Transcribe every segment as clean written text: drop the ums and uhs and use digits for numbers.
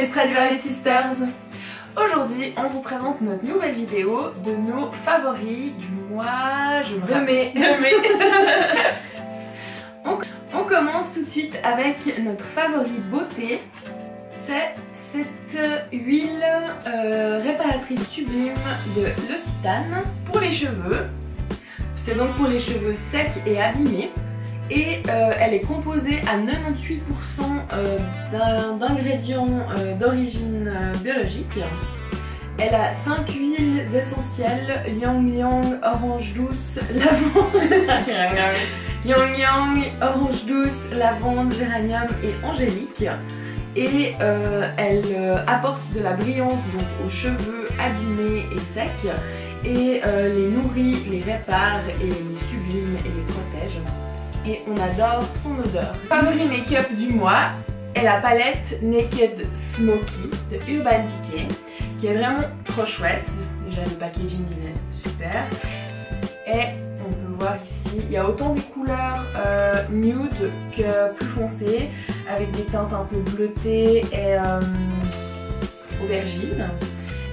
Stradivarius Sisters. Aujourd'hui, on vous présente notre nouvelle vidéo de nos favoris du mois de mai. On commence tout de suite avec notre favori beauté. C'est cette huile réparatrice sublime de L'Occitane pour les cheveux. C'est donc pour les cheveux secs et abîmés. Et elle est composée à 98% d'ingrédients d'origine biologique. Elle a 5 huiles essentielles: ylang-ylang, orange douce, lavande, ylang-ylang, orange douce, lavande, géranium et angélique. Et elle apporte de la brillance donc aux cheveux abîmés et secs, et les nourrit, les répare et les sublime et les protège. Et on adore son odeur. Favori make-up du mois est la palette Naked Smoky de Urban Decay, qui est vraiment trop chouette. Déjà le packaging il est super. Et on peut voir ici, il y a autant des couleurs nude que plus foncées, avec des teintes un peu bleutées et aubergines.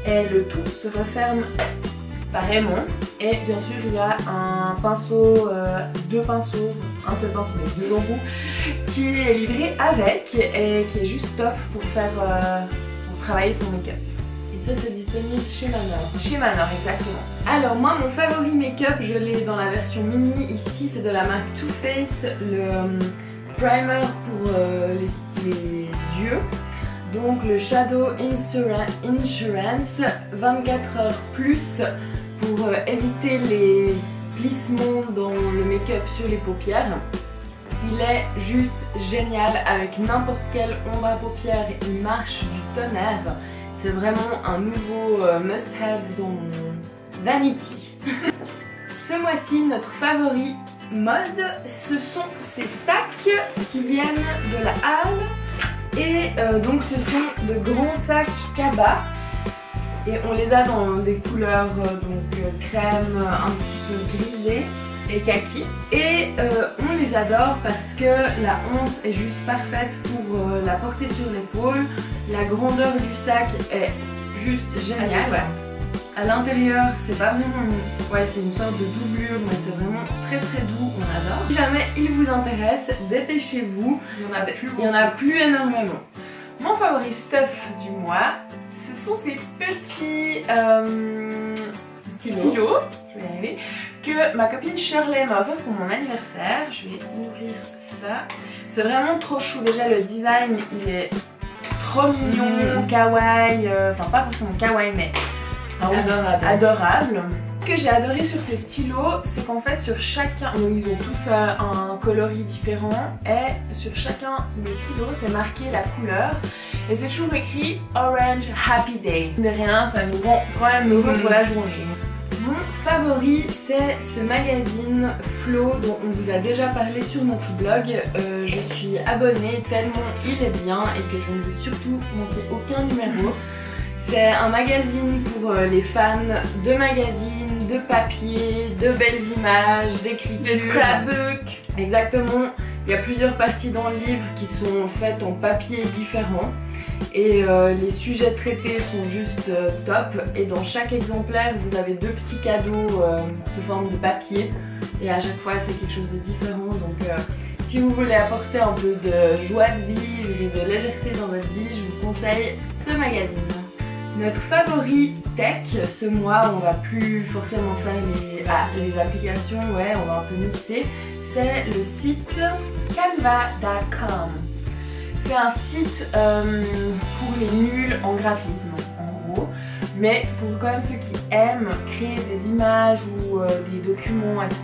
Et le tout se referme pareillement. Et bien sûr il y a un pinceau, deux pinceaux, un seul pinceau mais deux embouts, qui est livré avec et qui est juste top pour faire pour travailler son make-up. Et ça c'est disponible chez Manor. Chez Manor exactement. Alors moi mon favori make-up, je l'ai dans la version mini ici, c'est de la marque Too Faced, le primer pour les yeux. Donc le Shadow Insurance 24 heures plus pour éviter les plissements dans le make-up sur les paupières. Il est juste génial avec n'importe quelle ombre à paupières, il marche du tonnerre. C'est vraiment un nouveau must-have dans mon Vanity. Ce mois-ci, notre favori mode, ce sont ces sacs qui viennent de la Halle. Et donc ce sont de grands sacs Kaba. Et on les a dans des couleurs crème, un petit peu grisée et kaki. Et on les adore parce que la honce est juste parfaite pour la porter sur l'épaule. La grandeur du sac est juste géniale. À l'intérieur, c'est pas vraiment c'est une sorte de doublure, mais c'est vraiment très doux, on adore. Si jamais il vous intéresse, dépêchez-vous, il y en a plus énormément. Mon favori stuff du mois, ce sont ces petits stylos, je vais y arriver, que ma copine Shirley m'a offert pour mon anniversaire. Je vais ouvrir ça. C'est vraiment trop chou. Déjà le design il est trop mignon, kawaii, enfin pas forcément kawaii mais adorable. Ce que j'ai adoré sur ces stylos, c'est qu'en fait sur chacun, ils ont tous un coloris différent et sur chacun des stylos c'est marqué la couleur et c'est toujours écrit Orange Happy Day. De rien, ça nous rend quand même heureux pour la journée. Mon favori c'est ce magazine Flow dont on vous a déjà parlé sur notre blog. Je suis abonnée tellement il est bien et que je ne veux surtout manquer aucun numéro. C'est un magazine pour les fans de magazines, de papier, de belles images, d'écriture, de scrapbook. Exactement, il y a plusieurs parties dans le livre qui sont faites en papier différent. Et les sujets traités sont juste top. Et dans chaque exemplaire, vous avez deux petits cadeaux sous forme de papier. Et à chaque fois, c'est quelque chose de différent. Donc si vous voulez apporter un peu de joie de vivre et de légèreté dans votre vie, je vous conseille ce magazine. Notre favori tech, ce mois on va plus forcément faire les applications, on va un peu mixer, c'est le site canva.com. C'est un site pour les nuls en graphisme en gros, mais pour quand même ceux qui aiment créer des images ou des documents, etc.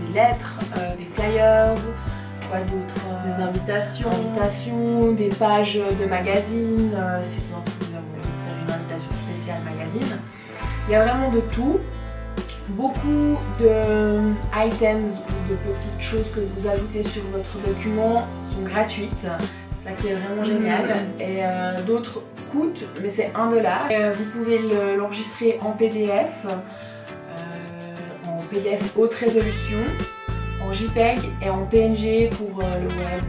Des lettres, des flyers, quoi d'autre, des invitations, des pages de magazines, si vous en trouvez une invitation spéciale magazine. Il y a vraiment de tout. Beaucoup de items ou de petites choses que vous ajoutez sur votre document sont gratuites. C'est ça qui est vraiment génial. Et d'autres coûtent, mais c'est $1. Vous pouvez l'enregistrer en PDF haute résolution, en JPEG et en PNG pour le web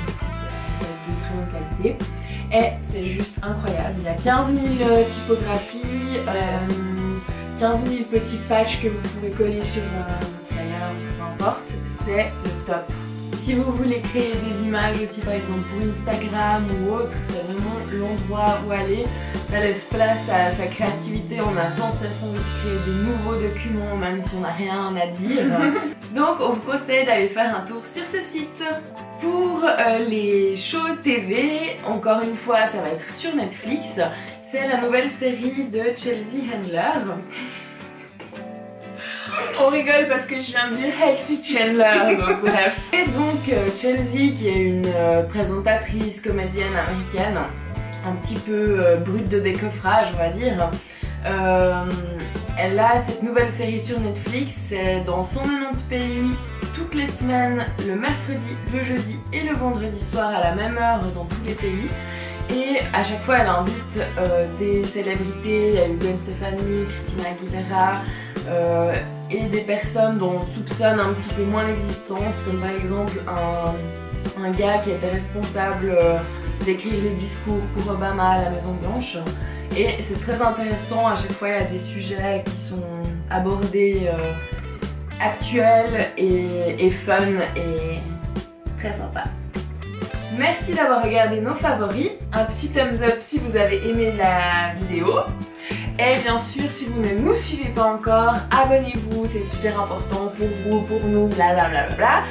si c'est de très bonne qualité. et c'est juste incroyable. Il y a 15 000 typographies, 15 000 petits patchs que vous pouvez coller sur votre flyer, peu importe, c'est le top. Si vous voulez créer des images aussi par exemple pour Instagram ou autre, c'est vraiment l'endroit où aller. Ça laisse place à sa créativité, on a sans cesse envie de créer de nouveaux documents même si on n'a rien à dire. Donc on vous conseille d'aller faire un tour sur ce site. Pour les shows TV, encore une fois ça va être sur Netflix, c'est la nouvelle série de Chelsea Handler. On rigole parce que je viens de dire Healthy Chandler, donc bref. Et donc Chelsea qui est une présentatrice comédienne américaine, un petit peu brute de décoffrage on va dire. Elle a cette nouvelle série sur Netflix, c'est dans 190 pays, toutes les semaines, le mercredi, le jeudi et le vendredi soir à la même heure dans tous les pays. Et à chaque fois elle invite des célébrités, il y a eu Gwen Stefani, Christina Aguilera, et des personnes dont on soupçonne un petit peu moins l'existence, comme par exemple un gars qui était responsable d'écrire les discours pour Obama à la Maison Blanche. Et c'est très intéressant, à chaque fois il y a des sujets qui sont abordés actuels et fun et très sympa. Merci d'avoir regardé nos favoris, un petit thumbs up si vous avez aimé la vidéo. Et bien sûr, si vous ne nous suivez pas encore, abonnez-vous, c'est super important pour vous, pour nous, blablabla.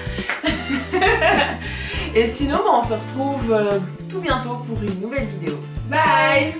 Et sinon, on se retrouve tout bientôt pour une nouvelle vidéo. Bye!